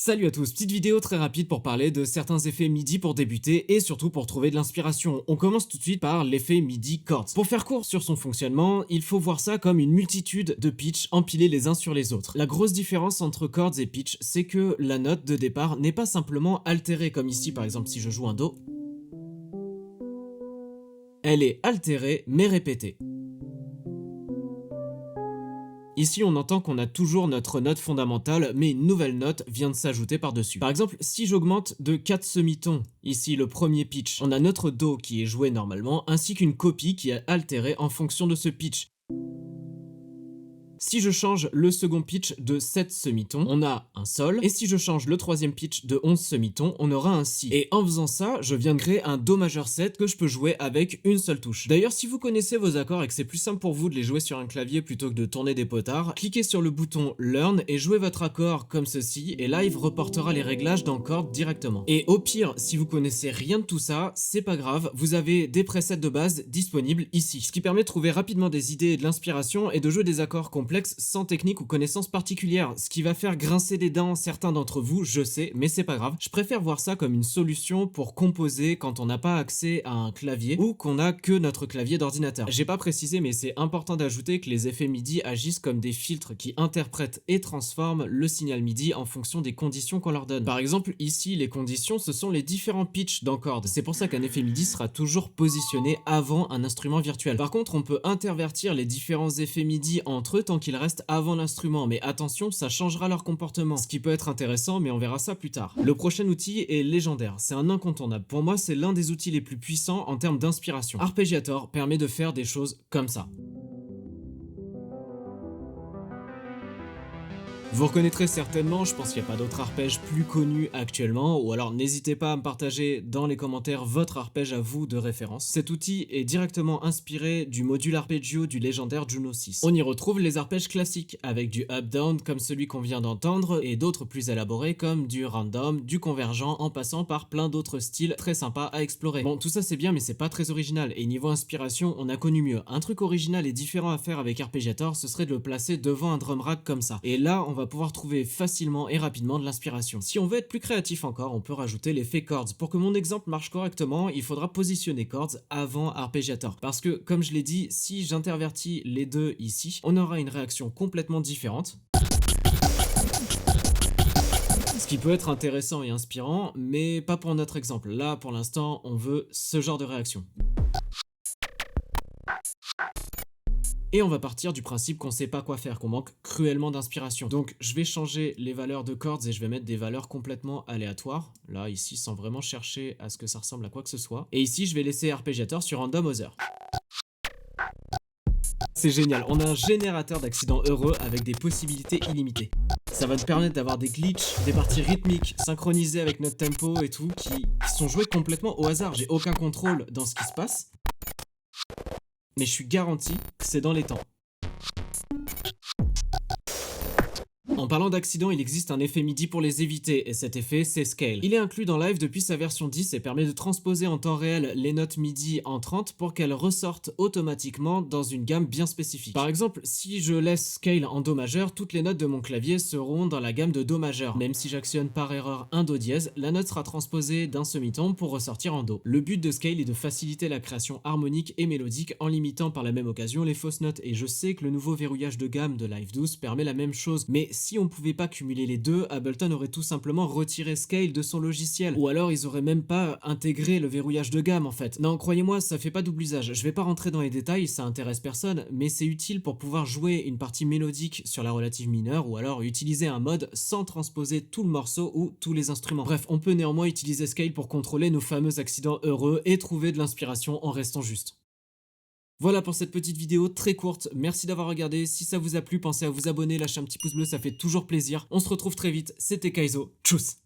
Salut à tous, petite vidéo très rapide pour parler de certains effets MIDI pour débuter et surtout pour trouver de l'inspiration. On commence tout de suite par l'effet MIDI Chords. Pour faire court sur son fonctionnement, il faut voir ça comme une multitude de pitchs empilés les uns sur les autres. La grosse différence entre chords et pitch, c'est que la note de départ n'est pas simplement altérée comme ici par exemple si je joue un Do. Elle est altérée mais répétée. Ici, on entend qu'on a toujours notre note fondamentale, mais une nouvelle note vient de s'ajouter par-dessus. Par exemple, si j'augmente de 4 semitons, ici le premier pitch, on a notre Do qui est joué normalement, ainsi qu'une copie qui est altérée en fonction de ce pitch. Si je change le second pitch de 7 semitons, on a un Sol, et si je change le troisième pitch de 11 semitons, on aura un Si. Et en faisant ça, je viens de créer un Do majeur 7 que je peux jouer avec une seule touche. D'ailleurs, si vous connaissez vos accords et que c'est plus simple pour vous de les jouer sur un clavier plutôt que de tourner des potards, cliquez sur le bouton Learn et jouez votre accord comme ceci, et Live reportera les réglages dans Chord directement. Et au pire, si vous connaissez rien de tout ça, c'est pas grave, vous avez des presets de base disponibles ici, ce qui permet de trouver rapidement des idées et de l'inspiration et de jouer des accords complexes sans technique ou connaissances particulières, ce qui va faire grincer des dents certains d'entre vous, je sais, mais c'est pas grave. Je préfère voir ça comme une solution pour composer quand on n'a pas accès à un clavier ou qu'on a que notre clavier d'ordinateur. J'ai pas précisé, mais c'est important d'ajouter que les effets MIDI agissent comme des filtres qui interprètent et transforment le signal MIDI en fonction des conditions qu'on leur donne. Par exemple, ici, les conditions, ce sont les différents pitchs dans Chord. C'est pour ça qu'un effet MIDI sera toujours positionné avant un instrument virtuel. Par contre, on peut intervertir les différents effets MIDI entre eux tant qu'ils restent avant l'instrument, mais attention, ça changera leur comportement, ce qui peut être intéressant, mais on verra ça plus tard. Le prochain outil est légendaire, c'est un incontournable. Pour moi, c'est l'un des outils les plus puissants en termes d'inspiration. Arpeggiator permet de faire des choses comme ça. Vous reconnaîtrez certainement, je pense qu'il n'y a pas d'autres arpèges plus connus actuellement, ou alors n'hésitez pas à me partager dans les commentaires votre arpège à vous de référence. Cet outil est directement inspiré du module arpeggio du légendaire Juno 6. On y retrouve les arpèges classiques, avec du up-down comme celui qu'on vient d'entendre, et d'autres plus élaborés comme du random, du convergent, en passant par plein d'autres styles très sympas à explorer. Bon, tout ça c'est bien, mais c'est pas très original, et niveau inspiration, on a connu mieux. Un truc original et différent à faire avec Arpeggiator, ce serait de le placer devant un drum rack comme ça. Et là, on va pouvoir trouver facilement et rapidement de l'inspiration. Si on veut être plus créatif encore, on peut rajouter l'effet Chords. Pour que mon exemple marche correctement, il faudra positionner Chords avant Arpeggiator. Parce que, comme je l'ai dit, si j'intervertis les deux ici, on aura une réaction complètement différente. Ce qui peut être intéressant et inspirant, mais pas pour notre exemple. Là, pour l'instant, on veut ce genre de réaction. Et on va partir du principe qu'on sait pas quoi faire, qu'on manque cruellement d'inspiration. Donc je vais changer les valeurs de chords et je vais mettre des valeurs complètement aléatoires. Là, ici, sans vraiment chercher à ce que ça ressemble à quoi que ce soit. Et ici, je vais laisser Arpeggiator sur Random Other. C'est génial, on a un générateur d'accidents heureux avec des possibilités illimitées. Ça va nous permettre d'avoir des glitches, des parties rythmiques synchronisées avec notre tempo et tout, qui sont jouées complètement au hasard. J'ai aucun contrôle dans ce qui se passe. Mais je suis garanti que c'est dans les temps. En parlant d'accidents, il existe un effet MIDI pour les éviter, et cet effet, c'est Scale. Il est inclus dans Live depuis sa version 10 et permet de transposer en temps réel les notes MIDI entrantes pour qu'elles ressortent automatiquement dans une gamme bien spécifique. Par exemple, si je laisse Scale en Do majeur, toutes les notes de mon clavier seront dans la gamme de Do majeur. Même si j'actionne par erreur un Do dièse, la note sera transposée d'un semi-ton pour ressortir en Do. Le but de Scale est de faciliter la création harmonique et mélodique en limitant par la même occasion les fausses notes, et je sais que le nouveau verrouillage de gamme de Live 12 permet la même chose, mais si on pouvait pas cumuler les deux, Ableton aurait tout simplement retiré Scale de son logiciel, ou alors ils auraient même pas intégré le verrouillage de gamme en fait. Non, croyez-moi, ça fait pas double usage. Je vais pas rentrer dans les détails, ça intéresse personne, mais c'est utile pour pouvoir jouer une partie mélodique sur la relative mineure, ou alors utiliser un mode sans transposer tout le morceau ou tous les instruments. Bref, on peut néanmoins utiliser Scale pour contrôler nos fameux accidents heureux et trouver de l'inspiration en restant juste. Voilà pour cette petite vidéo très courte, merci d'avoir regardé, si ça vous a plu, pensez à vous abonner, lâcher un petit pouce bleu, ça fait toujours plaisir. On se retrouve très vite, c'était Kaizo, tchuss.